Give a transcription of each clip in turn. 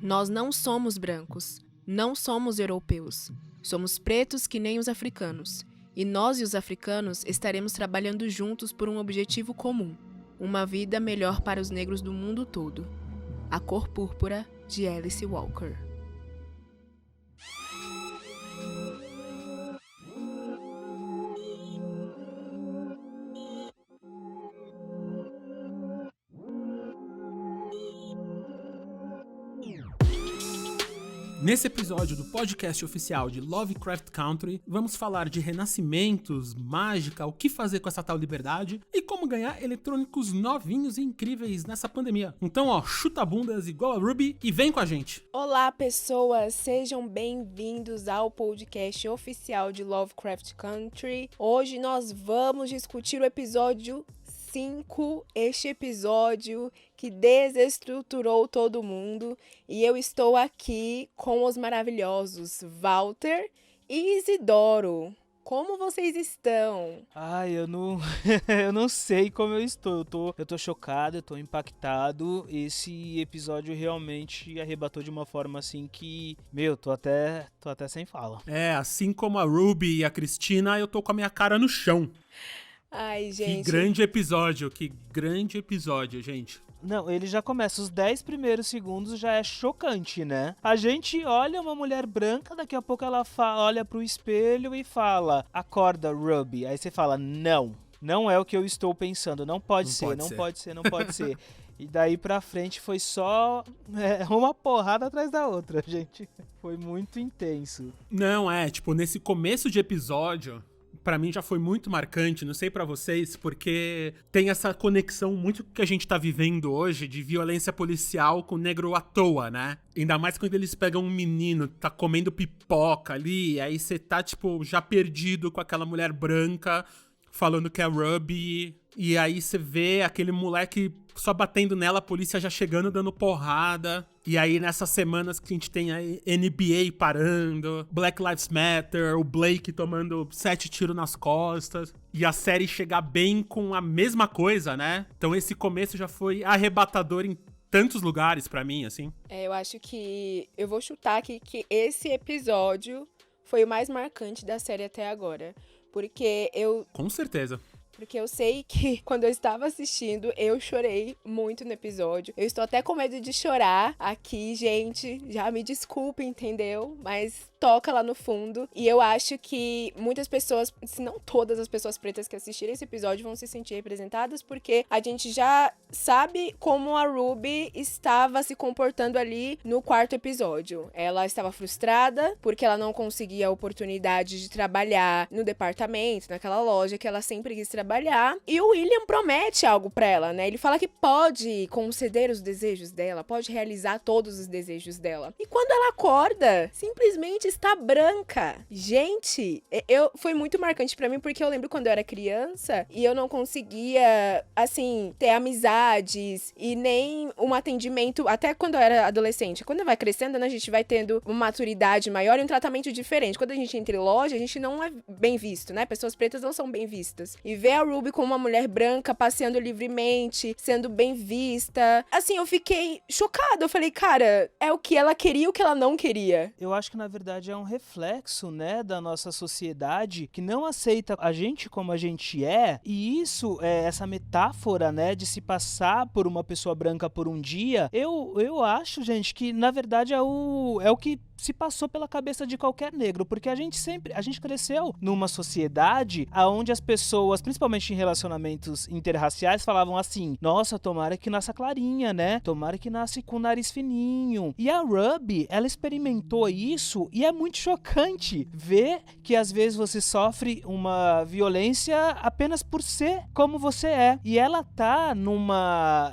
Nós não somos brancos, não somos europeus. Somos pretos que nem os africanos. E nós e os africanos estaremos trabalhando juntos por um objetivo comum: uma vida melhor para os negros do mundo todo. A Cor Púrpura, de Alice Walker. Nesse episódio do podcast oficial de Lovecraft Country, vamos falar de renascimentos, mágica, o que fazer com essa tal liberdade e como ganhar eletrônicos novinhos e incríveis nessa pandemia. Então, chuta bundas igual a Ruby e vem com a gente! Olá, pessoas! Sejam bem-vindos ao podcast oficial de Lovecraft Country. Hoje nós vamos discutir o episódio 5, este episódio que desestruturou todo mundo, e eu estou aqui com os maravilhosos Walter e Isidoro. Como vocês estão? Eu não sei como eu estou. Eu tô chocado, eu tô impactado. Esse episódio realmente arrebatou de uma forma assim que, tô até sem fala. Assim como a Ruby e a Cristina, eu tô com a minha cara no chão. Ai, gente. Que grande episódio, gente. Não, ele já começa, os 10 primeiros segundos já é chocante, né? A gente olha uma mulher branca, daqui a pouco ela olha pro espelho e fala: acorda, Ruby. Aí você fala: não é o que eu estou pensando, não pode ser. E daí pra frente foi só uma porrada atrás da outra, gente. Foi muito intenso. Não, nesse começo de episódio, pra mim já foi muito marcante, não sei pra vocês, porque tem essa conexão muito que a gente tá vivendo hoje de violência policial com negro à toa, né? Ainda mais quando eles pegam um menino, tá comendo pipoca ali, aí você tá, já perdido com aquela mulher branca falando que é Ruby, e aí você vê aquele moleque só batendo nela, a polícia já chegando, dando porrada. E aí nessas semanas que a gente tem a NBA parando, Black Lives Matter, o Blake tomando 7 tiros nas costas, e a série chegar bem com a mesma coisa, né? Então esse começo já foi arrebatador em tantos lugares pra mim, assim. Eu acho que eu vou chutar aqui que esse episódio foi o mais marcante da série até agora. Com certeza. Porque eu sei que quando eu estava assistindo, eu chorei muito no episódio. Eu estou até com medo de chorar aqui, gente. Já me desculpe, entendeu? Mas toca lá no fundo. E eu acho que muitas pessoas, se não todas as pessoas pretas que assistirem esse episódio, vão se sentir representadas, porque a gente já sabe como a Ruby estava se comportando ali no 4º episódio. Ela estava frustrada porque ela não conseguia a oportunidade de trabalhar no departamento, naquela loja que ela sempre quis trabalhar. E o William promete algo pra ela, né? Ele fala que pode conceder os desejos dela, pode realizar todos os desejos dela. E quando ela acorda, simplesmente está branca. Gente, foi muito marcante pra mim, porque eu lembro quando eu era criança e eu não conseguia, assim, ter amizades e nem um atendimento, até quando eu era adolescente. Quando vai crescendo, né, a gente vai tendo uma maturidade maior e um tratamento diferente. Quando a gente entra em loja, a gente não é bem visto, né? Pessoas pretas não são bem vistas. E ver a Ruby como uma mulher branca passeando livremente, sendo bem vista. Assim, eu fiquei chocada. Eu falei, cara, é o que ela queria e o que ela não queria. Eu acho que, na verdade, é um reflexo, né, da nossa sociedade que não aceita a gente como a gente é. E isso, essa metáfora, né, de se passar por uma pessoa branca por um dia, eu acho, gente, que, na verdade, é o que se passou pela cabeça de qualquer negro, porque a gente cresceu numa sociedade onde as pessoas, principalmente em relacionamentos interraciais, falavam assim: nossa, tomara que nasça clarinha, né? Tomara que nasce com o nariz fininho. E a Ruby, ela experimentou isso e é muito chocante ver que às vezes você sofre uma violência apenas por ser como você é. E ela tá numa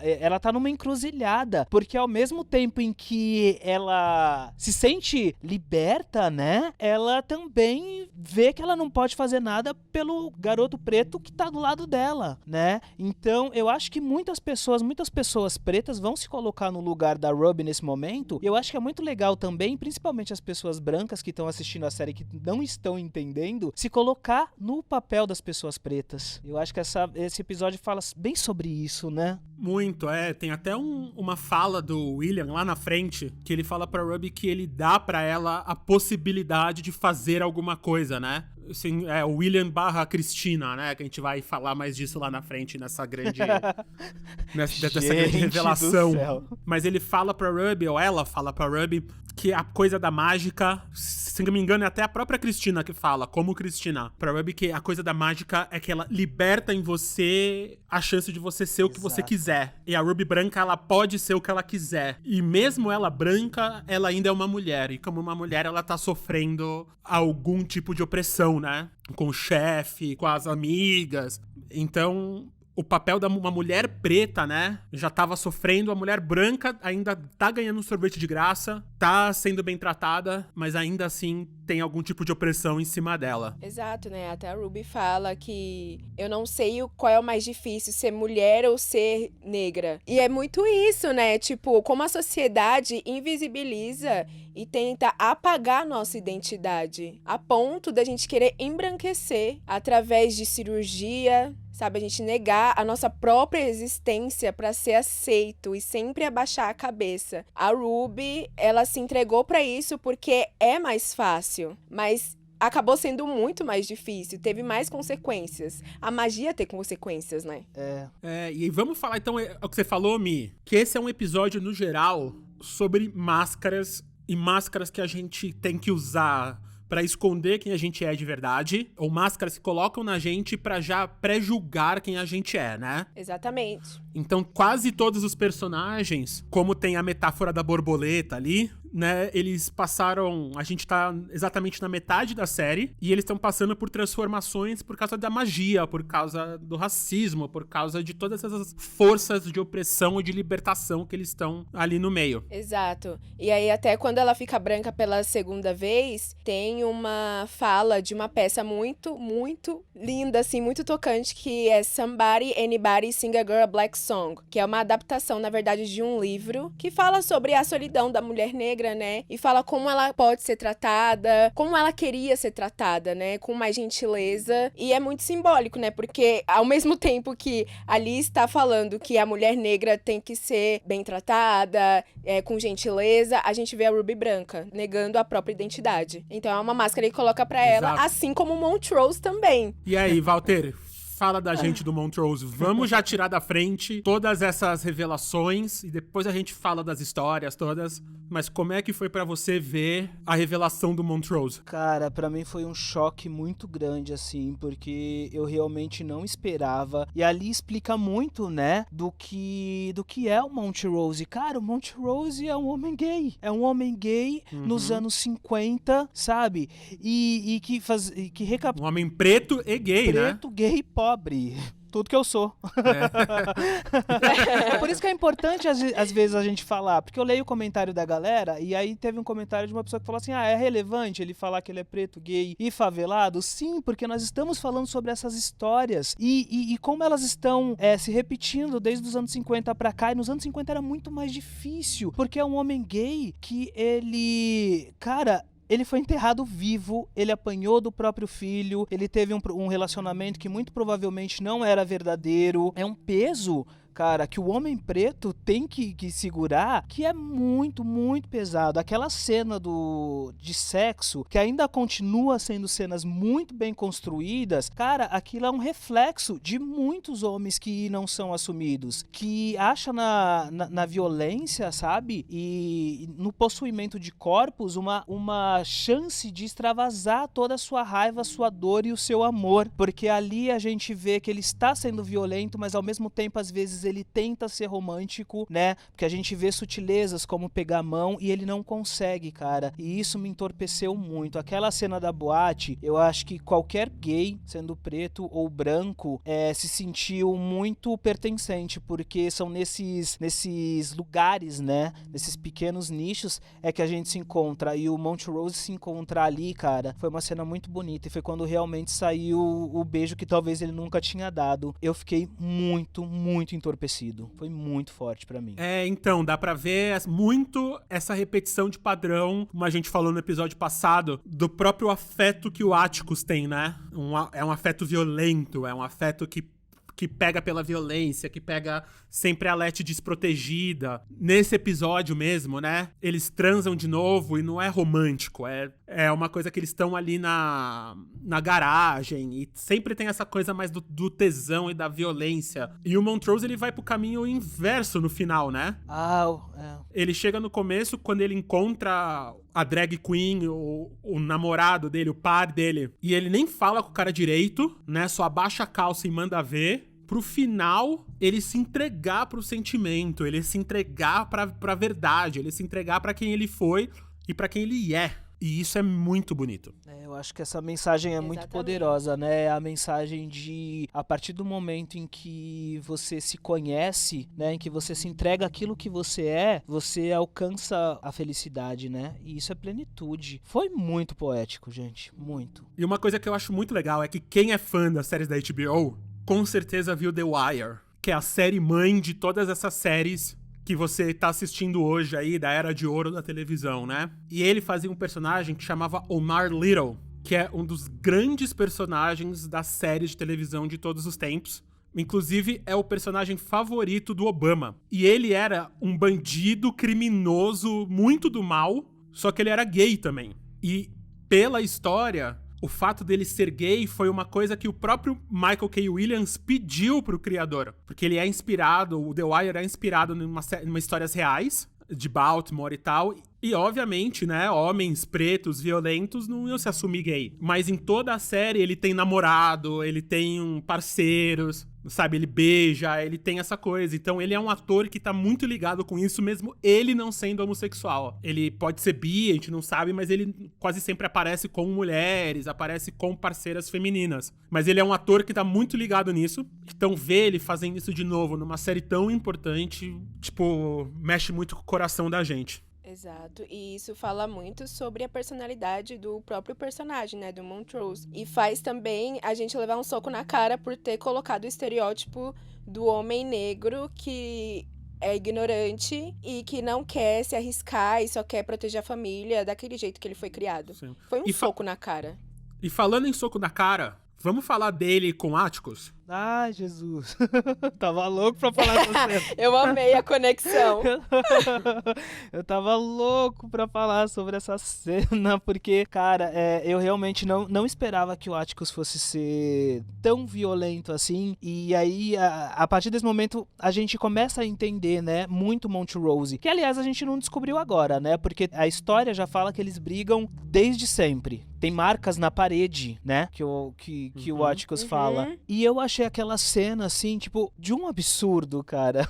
encruzilhada, porque ao mesmo tempo em que ela se sente sente liberta, né? Ela também vê que ela não pode fazer nada pelo garoto preto que tá do lado dela, né? Então, eu acho que muitas pessoas pretas vão se colocar no lugar da Ruby nesse momento. E eu acho que é muito legal também, principalmente as pessoas brancas que estão assistindo a série que não estão entendendo, se colocar no papel das pessoas pretas. Eu acho que esse episódio fala bem sobre isso, né? Muito, tem até uma fala do William lá na frente, que ele fala pra Ruby que ele dá pra ela a possibilidade de fazer alguma coisa, né? Assim, o William barra Cristina, né? Que a gente vai falar mais disso lá na frente nessa grande dessa grande revelação. Mas ele fala pra Ruby, ou ela fala pra Ruby, que a coisa da mágica, se não me engano, é até a própria Cristina que fala, como Cristina, pra Ruby, que a coisa da mágica é que ela liberta em você a chance de você ser o que você quiser. E a Ruby branca, ela pode ser o que ela quiser. E mesmo ela branca, ela ainda é uma mulher. E como uma mulher, ela tá sofrendo algum tipo de opressão, né? Com o chefe, com as amigas. Então, o papel de uma mulher preta, né, já tava sofrendo, a mulher branca ainda tá ganhando um sorvete de graça, tá sendo bem tratada, mas ainda assim tem algum tipo de opressão em cima dela. Exato, né? Até a Ruby fala que eu não sei qual é o mais difícil, ser mulher ou ser negra. E é muito isso, né? Tipo, como a sociedade invisibiliza e tenta apagar a nossa identidade, a ponto da gente querer embranquecer através de cirurgia, sabe, a gente negar a nossa própria existência pra ser aceito e sempre abaixar a cabeça. A Ruby, ela se entregou pra isso porque é mais fácil, mas acabou sendo muito mais difícil, teve mais consequências. A magia tem consequências, né? E vamos falar então, o que você falou, Mi, que esse é um episódio, no geral, sobre máscaras e máscaras que a gente tem que usar pra esconder quem a gente é de verdade, ou máscaras que colocam na gente pra já pré-julgar quem a gente é, né? Exatamente. Então, quase todos os personagens, como tem a metáfora da borboleta ali, né, eles passaram... A gente tá exatamente na metade da série, e eles estão passando por transformações por causa da magia, por causa do racismo, por causa de todas essas forças de opressão e de libertação que eles estão ali no meio. Exato. E aí, até quando ela fica branca pela segunda vez, tem uma fala de uma peça muito, muito linda, assim, muito tocante, que é Somebody, Anybody, Sing a Girl a Black Song, que é uma adaptação, na verdade, de um livro que fala sobre a solidão da mulher negra, né? E fala como ela pode ser tratada, como ela queria ser tratada, né? Com mais gentileza. E é muito simbólico, né? Porque ao mesmo tempo que ali está falando que a mulher negra tem que ser bem tratada, com gentileza, a gente vê a Ruby branca, negando a própria identidade. Então é uma máscara que coloca pra ela, assim como Montrose também. E aí, Walter? Fala da gente do Montrose. Vamos já tirar da frente todas essas revelações e depois a gente fala das histórias todas. Mas como é que foi pra você ver a revelação do Montrose? Cara, pra mim foi um choque muito grande, assim, porque eu realmente não esperava. E ali explica muito, né, do que é o Montrose. Cara, o Montrose é um homem gay. É um homem gay nos anos 50, sabe? E Um homem preto e gay, né? Preto, gay e pobre. Tudo que eu sou. É por isso que é importante, às vezes, a gente falar. Porque eu leio o comentário da galera, e aí teve um comentário de uma pessoa que falou assim, é relevante ele falar que ele é preto, gay e favelado? Sim, porque nós estamos falando sobre essas histórias. E como elas estão se repetindo desde os anos 50 pra cá. E nos anos 50 era muito mais difícil. Porque é um homem gay que ele... Cara... Ele foi enterrado vivo, ele apanhou do próprio filho, ele teve um relacionamento que muito provavelmente não era verdadeiro. É um peso, cara, que o homem preto tem que segurar, que é muito, muito pesado. Aquela cena de sexo, que ainda continua sendo cenas muito bem construídas, cara, aquilo é um reflexo de muitos homens que não são assumidos, que acham na violência, sabe? E no possuimento de corpos uma chance de extravasar toda a sua raiva, a sua dor e o seu amor. Porque ali a gente vê que ele está sendo violento, mas ao mesmo tempo, às vezes, vezes ele tenta ser romântico, né? Porque a gente vê sutilezas como pegar a mão e ele não consegue, cara. E isso me entorpeceu muito. Aquela cena da boate, eu acho que qualquer gay, sendo preto ou branco, se sentiu muito pertencente, porque são nesses lugares, né? Nesses pequenos nichos que a gente se encontra. E o Montrose se encontrar ali, cara, foi uma cena muito bonita. E foi quando realmente saiu o beijo que talvez ele nunca tinha dado. Eu fiquei muito, muito entorpecido. Foi muito forte pra mim. Então, dá pra ver muito essa repetição de padrão, como a gente falou no episódio passado, do próprio afeto que o Atticus tem, né? É um afeto violento, é um afeto que pega pela violência, que pega sempre a Letty desprotegida. Nesse episódio mesmo, né? Eles transam de novo e não é romântico. É uma coisa que eles estão ali na garagem e sempre tem essa coisa mais do tesão e da violência. E o Montrose, ele vai pro caminho inverso no final, né? Ele chega no começo, quando ele encontra a drag queen, o namorado dele, o par dele, e ele nem fala com o cara direito, né? Só abaixa a calça e manda ver. Pro final, ele se entregar pro sentimento, ele se entregar pra verdade, ele se entregar pra quem ele foi e pra quem ele é. E isso é muito bonito. Eu acho que essa mensagem é muito poderosa, né? A mensagem de, a partir do momento em que você se conhece, né? Em que você se entrega aquilo que você alcança a felicidade, né? E isso é plenitude. Foi muito poético, gente. Muito. E uma coisa que eu acho muito legal é que quem é fã das séries da HBO, com certeza viu The Wire, que é a série mãe de todas essas séries que você tá assistindo hoje aí, da Era de Ouro da televisão, né? E ele fazia um personagem que chamava Omar Little, que é um dos grandes personagens das séries de televisão de todos os tempos. Inclusive, é o personagem favorito do Obama. E ele era um bandido criminoso muito do mal, só que ele era gay também. E pela história, o fato dele ser gay foi uma coisa que o próprio Michael K. Williams pediu pro criador. Porque ele é inspirado, o The Wire é inspirado em histórias reais, de Baltimore e tal. E, obviamente, né, homens pretos, violentos, não iam se assumir gay. Mas em toda a série ele tem namorado, ele tem parceiros, sabe? Ele beija, ele tem essa coisa. Então ele é um ator que tá muito ligado com isso, mesmo ele não sendo homossexual. Ele pode ser bi, a gente não sabe, mas ele quase sempre aparece com mulheres, aparece com parceiras femininas. Mas ele é um ator que tá muito ligado nisso. Então ver ele fazendo isso de novo numa série tão importante, tipo, mexe muito com o coração da gente. Exato, e isso fala muito sobre a personalidade do próprio personagem, né, do Montrose. E faz também a gente levar um soco na cara por ter colocado o estereótipo do homem negro que é ignorante e que não quer se arriscar e só quer proteger a família daquele jeito que ele foi criado. Sim. Foi um soco na cara. E falando em soco na cara, vamos falar dele com Atticus? Ai, Jesus. Tava louco pra falar essa cena. Eu amei a conexão. Eu tava louco pra falar sobre essa cena, porque, cara, eu realmente não esperava que o Atticus fosse ser tão violento assim. E aí, a partir desse momento, a gente começa a entender, né, muito Montrose. Que, aliás, a gente não descobriu agora, né? Porque a história já fala que eles brigam desde sempre. Tem marcas na parede, né? Que o Atticus fala. E eu achei aquela cena, assim, tipo, de um absurdo, cara.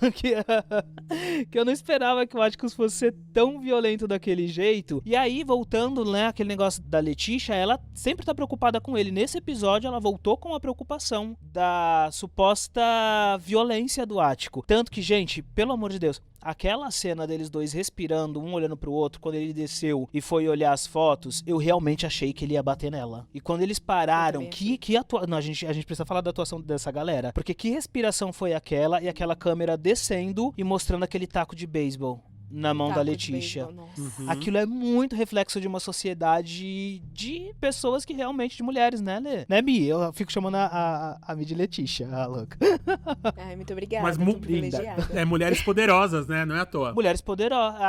que eu não esperava que o Atticus fosse ser tão violento daquele jeito. E aí, voltando, né, aquele negócio da Letícia, ela sempre tá preocupada com ele. Nesse episódio, ela voltou com a preocupação da suposta violência do Atticus. Tanto que, gente, pelo amor de Deus, aquela cena deles dois respirando, um olhando pro outro, quando ele desceu e foi olhar as fotos, eu realmente achei que ele ia bater nela. E quando eles pararam, Não, a gente precisa falar da atuação dessa galera. Porque que respiração foi aquela e aquela câmera descendo e mostrando aquele taco de beisebol na mão da Letícia. Aquilo é muito reflexo de uma sociedade de pessoas que realmente, de mulheres, né, Lê? Né, Mi? Eu fico chamando a Mi de Letícia, a louca. Ai, muito obrigada. Mas privilegiada. mulheres poderosas, né? Não é à toa. Mulheres poderosas.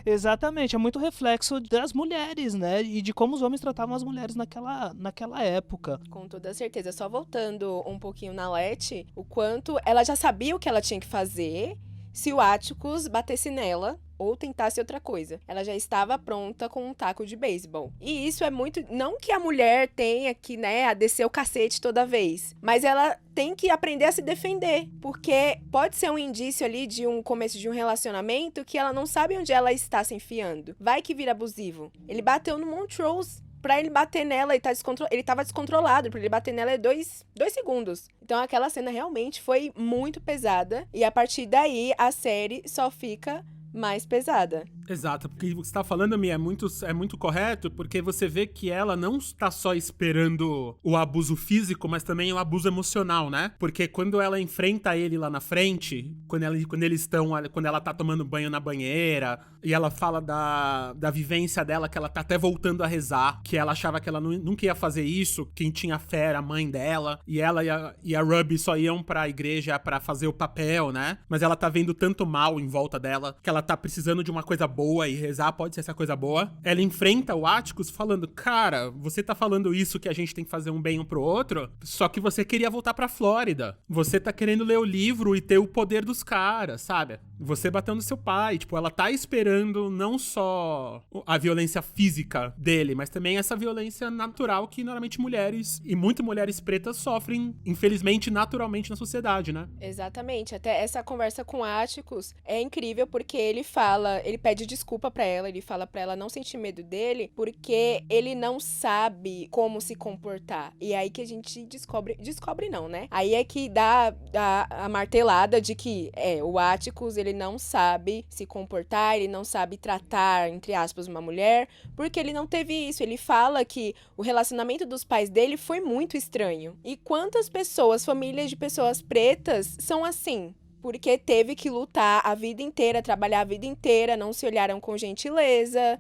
Exatamente, é muito reflexo das mulheres, né? E de como os homens tratavam as mulheres naquela época. Com toda certeza. Só voltando um pouquinho na Letty, o quanto ela já sabia o que ela tinha que fazer. se o Atticus batesse nela ou tentasse outra coisa. Ela já estava pronta com um taco de beisebol. E isso é muito... Não que a mulher tenha que, né, a descer o cacete toda vez, mas ela tem que aprender a se defender, porque pode ser um indício ali de um começo de um relacionamento que ela não sabe onde ela está se enfiando. Vai que vira abusivo. Ele bateu no Montrose. Pra ele bater nela, ele tava descontrolado. Pra ele bater nela é 2 segundos. Então aquela cena realmente foi muito pesada. E a partir daí, a série só fica mais pesada. Exato, porque o que você tá falando, Mi, é muito correto, porque você vê que ela não está só esperando o abuso físico, mas também o abuso emocional, né? Porque quando ela enfrenta ele lá na frente, quando ela tá tomando banho na banheira, e ela fala da vivência dela, que ela tá até voltando a rezar, que ela achava que ela nunca ia fazer isso, quem tinha fé era a mãe dela, e ela e a Ruby só iam pra igreja pra fazer o papel, né? Mas ela tá vendo tanto mal em volta dela, que ela tá precisando de uma coisa boa, e rezar pode ser essa coisa boa. Ela enfrenta o Atticus falando, cara, você tá falando isso que a gente tem que fazer um bem um pro outro, só que você queria voltar pra Flórida. Você tá querendo ler o livro e ter o poder dos caras, sabe? Você bateu no seu pai. Tipo, ela tá esperando não só a violência física dele, mas também essa violência natural que normalmente mulheres, e muitas mulheres pretas, sofrem, infelizmente, naturalmente na sociedade, né? Exatamente. Até essa conversa com Atticus é incrível porque ele pede desculpa pra ela, ele fala pra ela não sentir medo dele, porque ele não sabe como se comportar. E aí que a gente descobre não, né? Aí é que dá a martelada de que o Atticus, ele não sabe se comportar, ele não sabe tratar, entre aspas, uma mulher, porque ele não teve isso. Ele fala que o relacionamento dos pais dele foi muito estranho. E quantas pessoas, famílias de pessoas pretas, são assim? Porque teve que lutar a vida inteira, trabalhar a vida inteira, não se olharam com gentileza,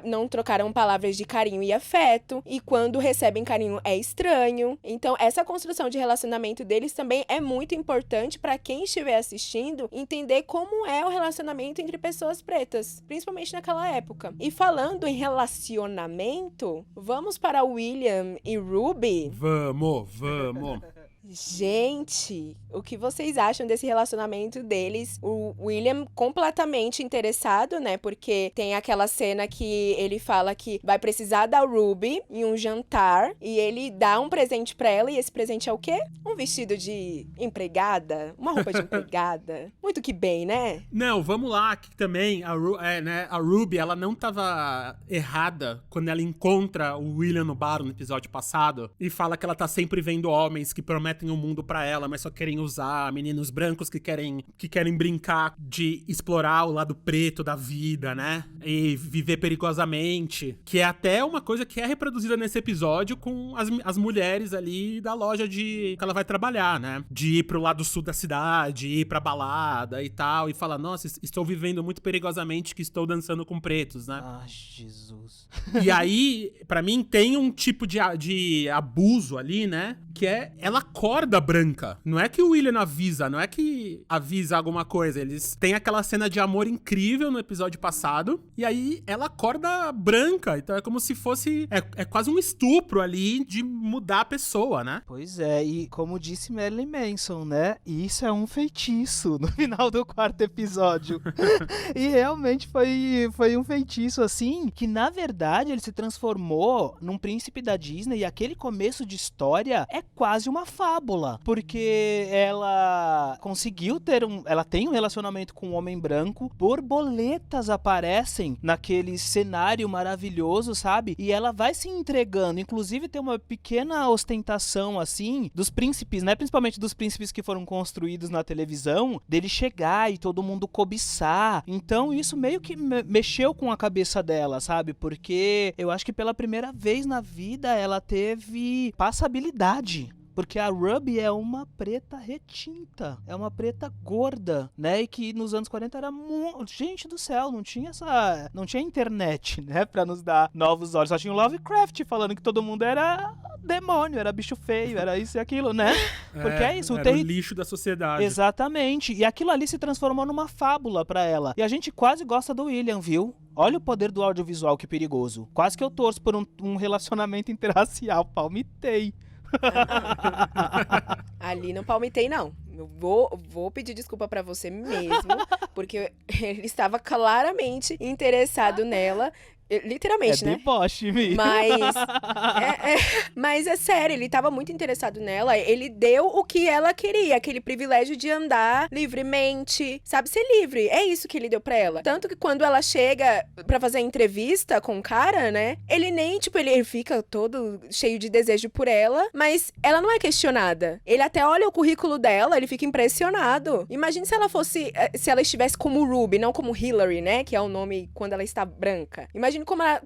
não trocaram palavras de carinho e afeto, e quando recebem carinho é estranho. Então, essa construção de relacionamento deles também é muito importante para quem estiver assistindo entender como é o relacionamento entre pessoas pretas, principalmente naquela época. E falando em relacionamento, vamos para William e Ruby? Vamos. Gente, o que vocês acham desse relacionamento deles? O William completamente interessado, né? Porque tem aquela cena que ele fala que vai precisar da Ruby em um jantar e ele dá um presente pra ela, e esse presente é o quê? Um vestido de empregada? Uma roupa de empregada? Muito que bem, né? Não, vamos lá, que também a Ruby, ela não tava errada quando ela encontra o William no bar no episódio passado e fala que ela tá sempre vendo homens que prometem um mundo pra ela, mas só querem usar, meninos brancos que querem brincar de explorar o lado preto da vida, né? E viver perigosamente, que é até uma coisa que é reproduzida nesse episódio com as mulheres ali da loja que ela vai trabalhar, né? De ir pro lado sul da cidade, ir pra balada e tal, e falar, nossa, estou vivendo muito perigosamente que estou dançando com pretos, né? Ah, Jesus. E aí, pra mim, tem um tipo de abuso ali, né? Que é, ela acorda branca. Não é que o William avisa, não é que avisa alguma coisa. Eles têm aquela cena de amor incrível no episódio passado, e aí ela acorda branca. Então é como se fosse, é quase um estupro ali de mudar a pessoa, né? Pois é, e como disse Marilyn Manson, né? Isso é um feitiço no final do 4º episódio. E realmente foi um feitiço, assim, que na verdade ele se transformou num príncipe da Disney, e aquele começo de história é quase uma fábula, porque ela conseguiu ela tem um relacionamento com um homem branco, borboletas aparecem naquele cenário maravilhoso, sabe? E ela vai se entregando, inclusive tem uma pequena ostentação, assim, dos príncipes, né? Principalmente dos príncipes que foram construídos na televisão, dele chegar e todo mundo cobiçar. Então isso meio que mexeu com a cabeça dela, sabe? Porque eu acho que pela primeira vez na vida ela teve passabilidade. Porque a Ruby é uma preta retinta, é uma preta gorda, né? E que nos anos 40 era gente do céu, não tinha internet, né? Pra nos dar novos olhos. Só tinha o Lovecraft falando que todo mundo era demônio, era bicho feio, era isso e aquilo, né? Porque é isso. Era o lixo da sociedade. Exatamente. E aquilo ali se transformou numa fábula pra ela. E a gente quase gosta do William, viu? Olha o poder do audiovisual, que perigoso. Quase que eu torço por um relacionamento interracial. Palmitei. Ali não palmitei, não. eu vou pedir desculpa pra você mesmo, porque ele estava claramente interessado nela. Literalmente, né? Deboche, Mi. Mas é sério, ele tava muito interessado nela. Ele deu o que ela queria, aquele privilégio de andar livremente, sabe? Ser livre. É isso que ele deu pra ela. Tanto que quando ela chega pra fazer a entrevista com o cara, né? Ele nem, tipo, ele fica todo cheio de desejo por ela, mas ela não é questionada. Ele até olha o currículo dela, ele fica impressionado. Imagine se ela estivesse como Ruby, não como Hillary, né? Que é o nome quando ela está branca. Imagina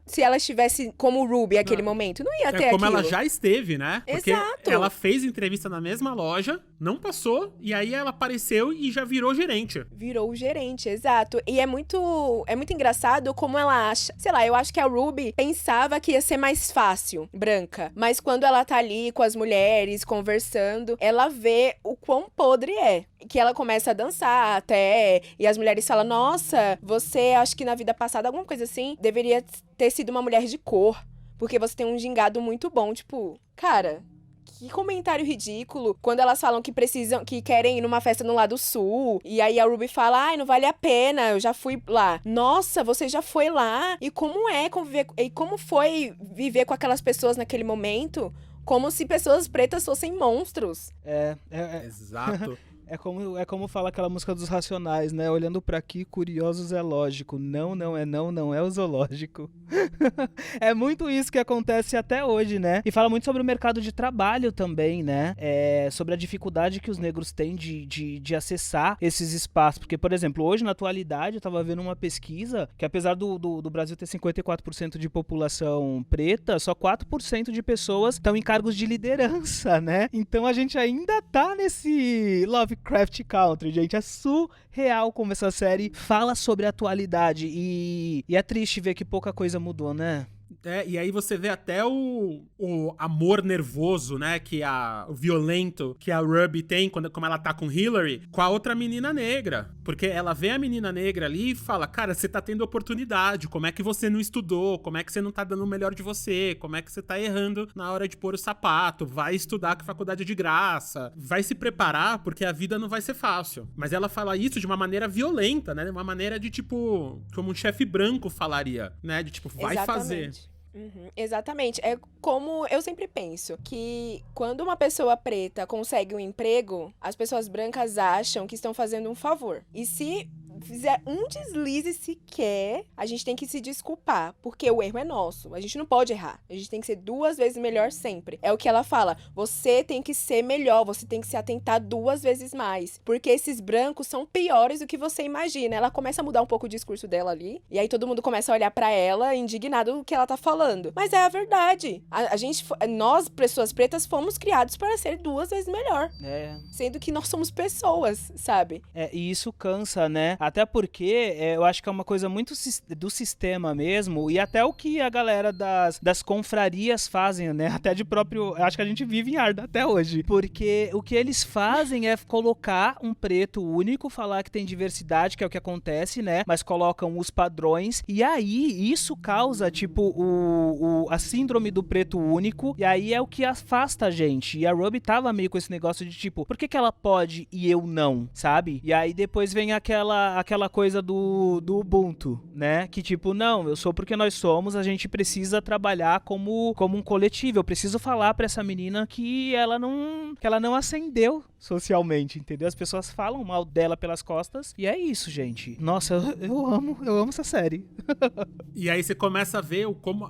se ela estivesse como Ruby naquele momento. Não ia ter aquilo. Como ela já esteve, né? Porque Exato. ela fez entrevista na mesma loja, não passou, e aí ela apareceu e já virou gerente. Virou o gerente, exato. E é muito engraçado como ela acha... Sei lá, eu acho que a Ruby pensava que ia ser mais fácil, branca. Mas quando ela tá ali com as mulheres, conversando, ela vê o quão podre é. Que ela começa a dançar até, e as mulheres falam, nossa, você, acho que na vida passada, alguma coisa assim, deveria ter sido uma mulher de cor, porque você tem um gingado muito bom. Tipo, cara, que comentário ridículo. Quando elas falam que querem ir numa festa no lado sul, e aí a Ruby fala, ai, não vale a pena, eu já fui lá. Nossa, você já foi lá? E como é conviver, e como foi viver com aquelas pessoas naquele momento? Como se pessoas pretas fossem monstros. Exato. É como fala aquela música dos Racionais, né? Olhando pra aqui, curiosos é lógico. Não é o zoológico. É muito isso que acontece até hoje, né? E fala muito sobre o mercado de trabalho também, né? Sobre a dificuldade que os negros têm de acessar esses espaços. Porque, por exemplo, hoje, na atualidade, eu tava vendo uma pesquisa que apesar do Brasil ter 54% de população preta, só 4% de pessoas estão em cargos de liderança, né? Então a gente ainda tá nesse Lovecraft Country, gente. É surreal como essa série fala sobre a atualidade. E é triste ver que pouca coisa mudou, né? E aí você vê até o amor nervoso, né, o violento que a Ruby tem como ela tá com Hillary, com a outra menina negra. Porque ela vê a menina negra ali e fala, cara, você tá tendo oportunidade, como é que você não estudou, como é que você não tá dando o melhor de você, como é que você tá errando na hora de pôr o sapato, vai estudar que faculdade é de graça, vai se preparar porque a vida não vai ser fácil. Mas ela fala isso de uma maneira violenta, né, de uma maneira de tipo, como um chefe branco falaria, né, de tipo, vai fazer. Exatamente. É como eu sempre penso, que quando uma pessoa preta consegue um emprego, as pessoas brancas acham que estão fazendo um favor. E se fizer um deslize sequer, a gente tem que se desculpar, porque o erro é nosso. A gente não pode errar. A gente tem que ser 2 vezes melhor sempre. É o que ela fala. Você tem que ser melhor, você tem que se atentar 2 vezes mais. Porque esses brancos são piores do que você imagina. Ela começa a mudar um pouco o discurso dela ali, e aí todo mundo começa a olhar pra ela, indignado do que ela tá falando. Mas é a verdade. Nós, pessoas pretas, fomos criados para ser 2 vezes melhor. Sendo que nós somos pessoas, sabe? E isso cansa, né? Até porque eu acho que é uma coisa muito do sistema mesmo, e até o que a galera das confrarias fazem, né? Até de próprio... Acho que a gente vive em Arda até hoje. Porque o que eles fazem é colocar um preto único, falar que tem diversidade, que é o que acontece, né? Mas colocam os padrões, e aí isso causa, tipo, a síndrome do preto único, e aí é o que afasta a gente. E a Ruby tava meio com esse negócio de, tipo, por que ela pode e eu não, sabe? E aí depois vem aquela coisa do Ubuntu, né? Que tipo, não, eu sou porque nós somos, a gente precisa trabalhar como um coletivo. Eu preciso falar pra essa menina que ela não ascendeu socialmente, entendeu? As pessoas falam mal dela pelas costas, e é isso, gente. Nossa, eu amo essa série. E aí você começa a ver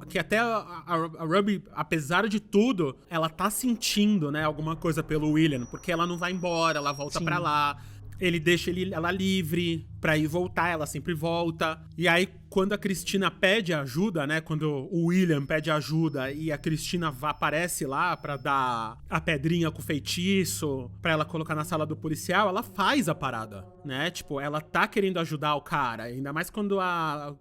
que até a Ruby, apesar de tudo, ela tá sentindo, né, alguma coisa pelo William, porque ela não vai embora, ela volta pra lá. Ele deixa ela livre pra ir voltar, ela sempre volta. E aí, quando a Cristina pede ajuda, né? Quando o William pede ajuda e a Cristina aparece lá pra dar a pedrinha com o feitiço, pra ela colocar na sala do policial, ela faz a parada, né? Tipo, ela tá querendo ajudar o cara. Ainda mais quando a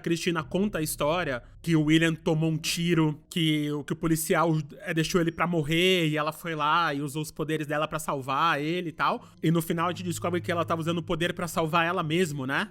Cristina conta a história, que o William tomou um tiro, que o policial deixou ele pra morrer, e ela foi lá e usou os poderes dela pra salvar ele e tal. E no final a gente descobre que ela tava usando o poder pra salvar ela mesmo, né?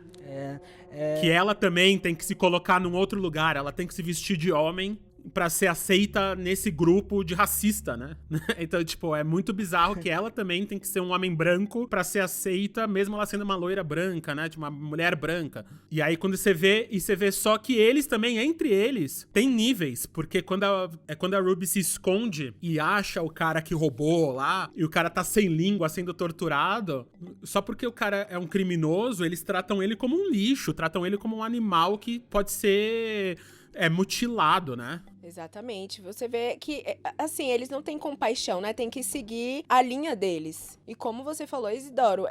Que ela também tem que se colocar num outro lugar, ela tem que se vestir de homem, pra ser aceita nesse grupo de racista, né? Então, tipo, é muito bizarro que ela também tem que ser um homem branco pra ser aceita, mesmo ela sendo uma loira branca, né? Tipo, uma mulher branca. E aí, quando você vê só que eles também, entre eles, tem níveis, porque quando a Ruby se esconde e acha o cara que roubou lá, e o cara tá sem língua, sendo torturado, só porque o cara é um criminoso, eles tratam ele como um lixo, tratam ele como um animal que pode ser mutilado, né? Exatamente. Você vê que, assim, eles não têm compaixão, né? Tem que seguir a linha deles. E como você falou, Isidoro,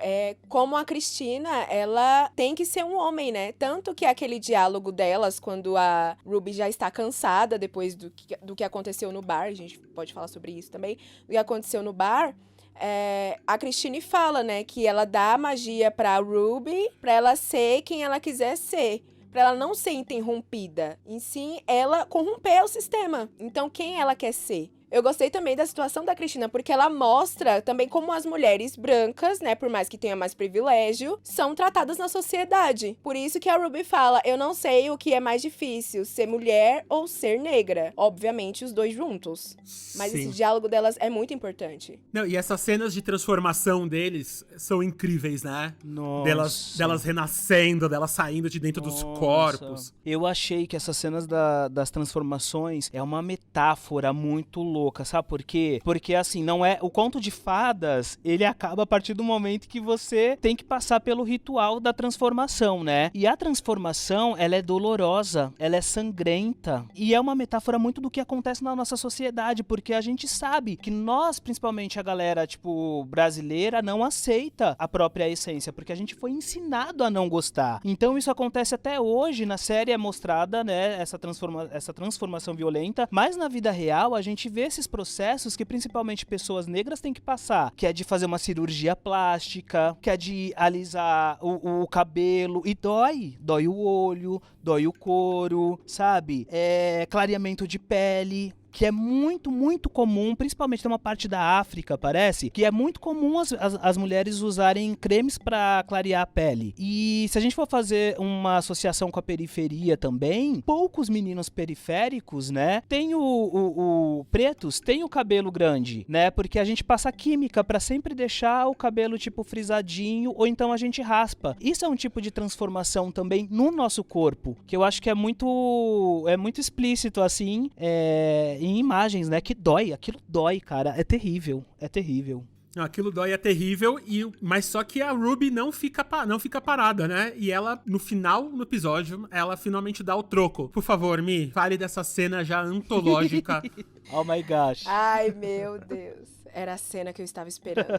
como a Cristina, ela tem que ser um homem, né? Tanto que aquele diálogo delas, quando a Ruby já está cansada depois do que aconteceu no bar, a gente pode falar sobre isso também, do que aconteceu no bar, a Christine fala, né, que ela dá a magia pra Ruby pra ela ser quem ela quiser ser. Pra ela não ser interrompida, em sim ela corromper o sistema. Então, quem ela quer ser? Eu gostei também da situação da Cristina, porque ela mostra também como as mulheres brancas, né, por mais que tenha mais privilégio, são tratadas na sociedade. Por isso que a Ruby fala, eu não sei o que é mais difícil, ser mulher ou ser negra. Obviamente, os dois juntos. Mas Sim. esse diálogo delas é muito importante. Não, e essas cenas de transformação deles são incríveis, né? Nossa. Delas renascendo, delas saindo de dentro dos corpos. Eu achei que essas cenas das transformações é uma metáfora muito louca, sabe por quê? Porque, assim, não é... O conto de fadas, ele acaba a partir do momento que você tem que passar pelo ritual da transformação, né? E a transformação, ela é dolorosa, ela é sangrenta. E é uma metáfora muito do que acontece na nossa sociedade, porque a gente sabe que nós, principalmente a galera, tipo, brasileira, não aceita a própria essência, porque a gente foi ensinado a não gostar. Então, isso acontece até hoje, na série é mostrada, né, essa transformação violenta, mas na vida real, a gente vê esses processos que principalmente pessoas negras têm que passar, que é de fazer uma cirurgia plástica, que é de alisar o cabelo, e dói o olho, dói o couro, sabe? Clareamento de pele, que é muito, muito comum, principalmente tem uma parte da África, parece, que é muito comum as mulheres usarem cremes pra clarear a pele. E se a gente for fazer uma associação com a periferia também, poucos meninos periféricos, né, pretos, têm o cabelo grande, né, porque a gente passa química pra sempre deixar o cabelo, tipo, frisadinho, ou então a gente raspa. Isso é um tipo de transformação também no nosso corpo, que eu acho que é muito explícito, assim, em imagens, né, que dói, aquilo dói, cara, é terrível. Aquilo dói, é terrível, mas só que a Ruby não fica parada, né? E ela, no final do episódio, ela finalmente dá o troco. Por favor, Mi, fale dessa cena já antológica. Oh my gosh. Ai, meu Deus. Era a cena que eu estava esperando.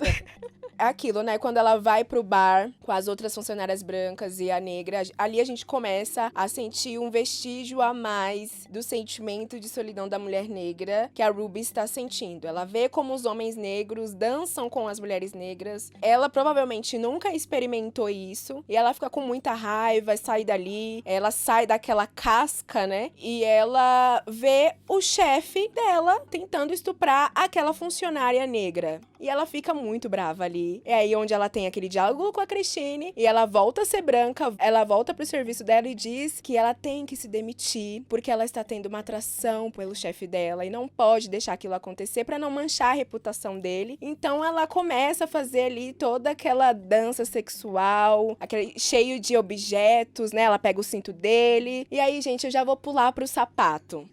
É aquilo, né? Quando ela vai pro bar com as outras funcionárias brancas e a negra, ali a gente começa a sentir um vestígio a mais do sentimento de solidão da mulher negra que a Ruby está sentindo. Ela vê como os homens negros dançam com as mulheres negras. Ela provavelmente nunca experimentou isso. E ela fica com muita raiva, sai dali. Ela sai daquela casca, né? E ela vê o chefe dela tentando estuprar aquela funcionária negra. E ela fica muito brava ali. É aí onde ela tem aquele diálogo com a Christine. E ela volta a ser branca. Ela volta pro serviço dela e diz que ela tem que se demitir. Porque ela está tendo uma atração pelo chefe dela. E não pode deixar aquilo acontecer pra não manchar a reputação dele. Então ela começa a fazer ali toda aquela dança sexual. Aquele cheio de objetos, né? Ela pega o cinto dele. E aí, gente, eu já vou pular pro sapato.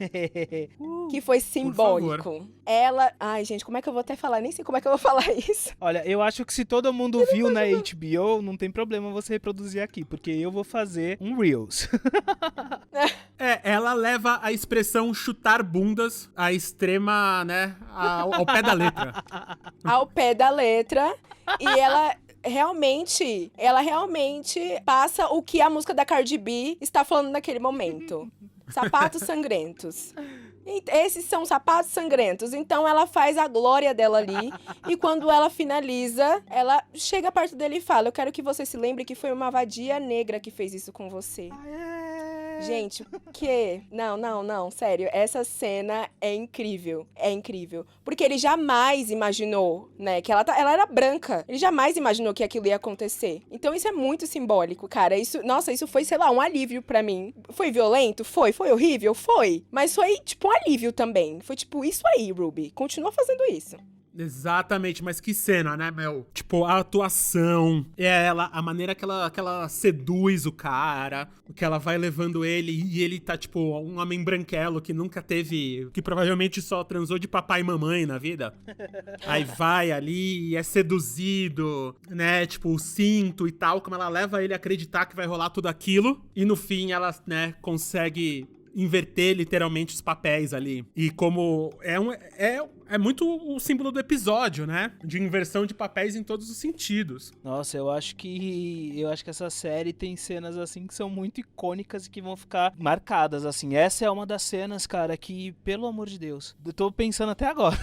Que foi simbólico. Ela... Ai, gente, como é que eu vou até falar? Nem sei como é que eu vou falar isso. Olha, eu acho que se todo mundo viu na HBO, não tem problema você reproduzir aqui, porque eu vou fazer um Reels. Ela leva a expressão chutar bundas à extrema, né, ao pé da letra. Ao pé da letra. E ela realmente passa o que a música da Cardi B está falando naquele momento. Sapatos sangrentos. Esses são sapatos sangrentos. Então ela faz a glória dela ali. E quando ela finaliza, ela chega perto dele e fala: eu quero que você se lembre que foi uma vadia negra que fez isso com você. Gente, que? Não, sério, essa cena é incrível, porque ele jamais imaginou, né, que ela era branca, ele jamais imaginou que aquilo ia acontecer, então isso é muito simbólico, cara, isso foi, sei lá, um alívio pra mim. Foi violento? Foi horrível? Foi, mas foi, tipo, um alívio também, foi tipo, isso aí, Ruby, continua fazendo isso. Exatamente, mas que cena, né, Mel? Tipo, a atuação, ela, a maneira que ela seduz o cara, que ela vai levando ele e ele tá, tipo, um homem branquelo que nunca teve, que provavelmente só transou de papai e mamãe na vida. Aí vai ali e é seduzido, né, tipo, o cinto e tal, como ela leva ele a acreditar que vai rolar tudo aquilo e no fim ela, né, consegue inverter literalmente os papéis ali. E como é muito o símbolo do episódio, né? De inversão de papéis em todos os sentidos. Nossa, eu acho que essa série tem cenas assim que são muito icônicas e que vão ficar marcadas, assim. Essa é uma das cenas, cara, que, pelo amor de Deus, eu tô pensando até agora.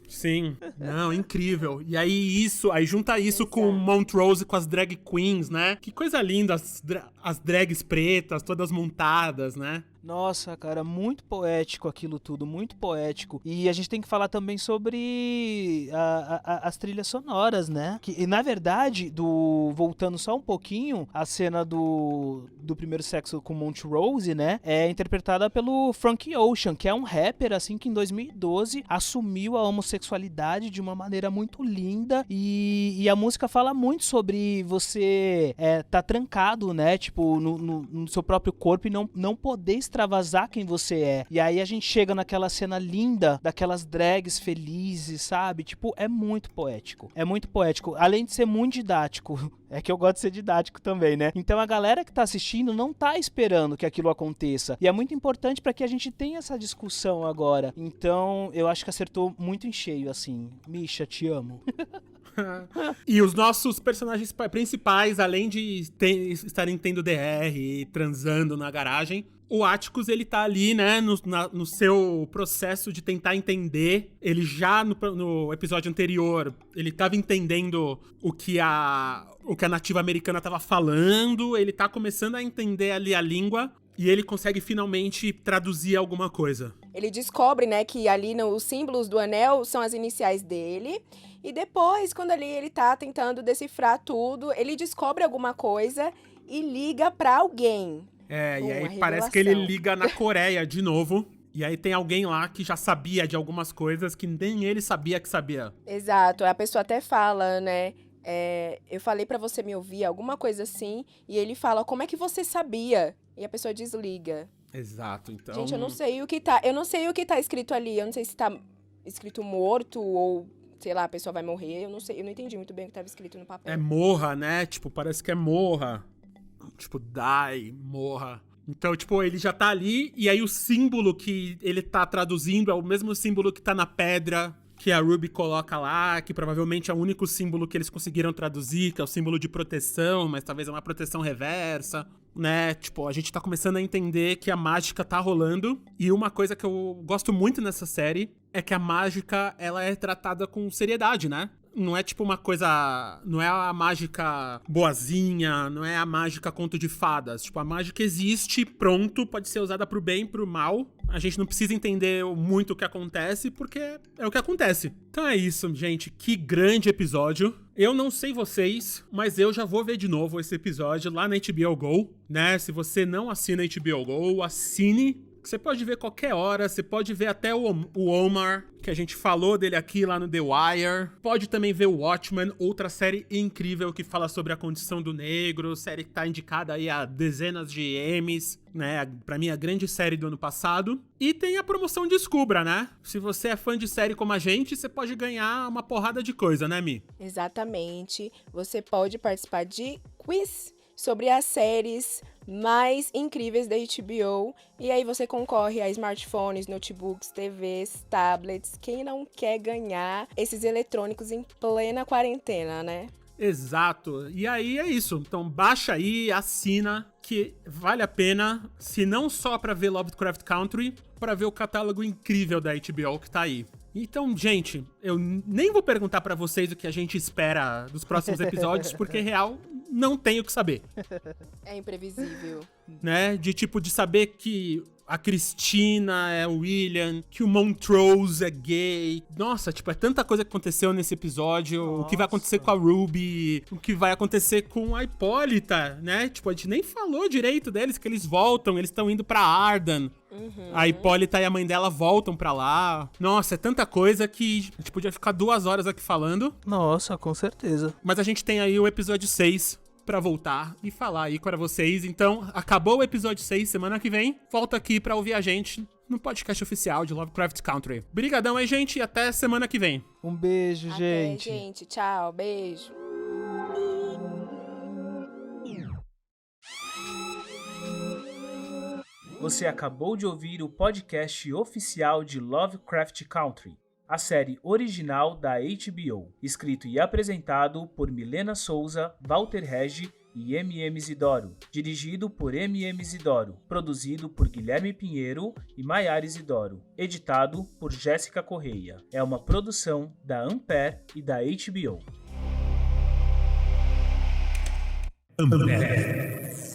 Sim, não, incrível. E aí junta isso com Montrose, com as drag queens, né? Que coisa linda, as drags pretas, todas montadas, né? Nossa, cara, muito poético aquilo tudo, muito poético. E a gente tem que falar também sobre as trilhas sonoras, né? E na verdade, voltando só um pouquinho, a cena do primeiro sexo com Montrose, né? É interpretada pelo Frank Ocean, que é um rapper, assim, que em 2012 assumiu a homossexualidade de uma maneira muito linda. E a música fala muito sobre você tá trancado, né? Tipo, no seu próprio corpo e não poder extravasar quem você é. E aí a gente chega naquela cena linda daquelas drags felizes, sabe? Tipo, é muito poético. É muito poético. Além de ser muito didático. É que eu gosto de ser didático também, né? Então a galera que tá assistindo não tá esperando que aquilo aconteça. E é muito importante pra que a gente tenha essa discussão agora. Então, eu acho que acertou muito em cheio, assim. Misha, te amo. E os nossos personagens principais, além de estarem tendo DR e transando na garagem, o Atticus, ele tá ali, né, no seu processo de tentar entender. Ele já, no episódio anterior, ele tava entendendo o que a nativa americana tava falando, ele tá começando a entender ali a língua, e ele consegue finalmente traduzir alguma coisa. Ele descobre, né, que ali os símbolos do anel são as iniciais dele. E depois, quando ali ele tá tentando decifrar tudo, ele descobre alguma coisa e liga pra alguém. E aí parece que ele liga na Coreia de novo. E aí tem alguém lá que já sabia de algumas coisas que nem ele sabia que sabia. Exato, a pessoa até fala, né? Eu falei pra você me ouvir, alguma coisa assim. E ele fala, como é que você sabia? E a pessoa desliga. Exato, então... Gente, eu não sei o que tá escrito ali. Eu não sei se tá escrito morto ou... sei lá, a pessoa vai morrer, eu não sei, eu não entendi muito bem o que estava escrito no papel. É morra, né? Tipo, parece que é morra. Tipo, die, morra. Então, tipo, ele já tá ali, e aí o símbolo que ele tá traduzindo é o mesmo símbolo que tá na pedra que a Ruby coloca lá, que provavelmente é o único símbolo que eles conseguiram traduzir, que é o símbolo de proteção, mas talvez é uma proteção reversa, né? Tipo, a gente tá começando a entender que a mágica tá rolando, e uma coisa que eu gosto muito nessa série é que a mágica, ela é tratada com seriedade, né? Não é tipo uma coisa... Não é a mágica boazinha, não é a mágica conto de fadas. Tipo, a mágica existe, pronto, pode ser usada pro bem e pro mal. A gente não precisa entender muito o que acontece, porque é o que acontece. Então é isso, gente. Que grande episódio. Eu não sei vocês, mas eu já vou ver de novo esse episódio lá na HBO Go, né? Se você não assina a HBO Go, assine. Você pode ver qualquer hora, você pode ver até o Omar, que a gente falou dele aqui lá no The Wire. Pode também ver o Watchmen, outra série incrível que fala sobre a condição do negro, série que tá indicada aí a dezenas de Emmys, né? Pra mim, a grande série do ano passado. E tem a promoção Descubra, né? Se você é fã de série como a gente, você pode ganhar uma porrada de coisa, né, Mi? Exatamente. Você pode participar de quiz sobre as séries mais incríveis da HBO. E aí você concorre a smartphones, notebooks, TVs, tablets. Quem não quer ganhar esses eletrônicos em plena quarentena, né? Exato. E aí é isso. Então baixa aí, assina, que vale a pena, se não só pra ver Lovecraft Country, pra ver o catálogo incrível da HBO que tá aí. Então, gente, eu nem vou perguntar pra vocês o que a gente espera dos próximos episódios, porque, real, não tenho o que saber. É imprevisível. Né? De saber que a Cristina é o William, que o Montrose é gay. Nossa, é tanta coisa que aconteceu nesse episódio. Nossa. O que vai acontecer com a Ruby, o que vai acontecer com a Hipólita, né? A gente nem falou direito deles, que eles voltam, eles estão indo pra Arden. A Hipólita e a mãe dela voltam pra lá. Nossa, é tanta coisa que a gente podia ficar 2 horas aqui falando. Nossa, com certeza. Mas a gente tem aí o episódio 6 pra voltar e falar aí para vocês. Então, acabou o episódio 6, semana que vem. Volta aqui pra ouvir a gente no podcast oficial de Lovecraft Country. Brigadão aí, gente, e até semana que vem. Um beijo, Até, gente. Tchau, beijo. Você acabou de ouvir o podcast oficial de Lovecraft Country, a série original da HBO, escrito e apresentado por Milena Souza, Walter Regi e M.M. Isidoro, dirigido por M.M. Isidoro, produzido por Guilherme Pinheiro e Maiara Isidoro, editado por Jéssica Correia. É uma produção da Ampere e da HBO. Ampere.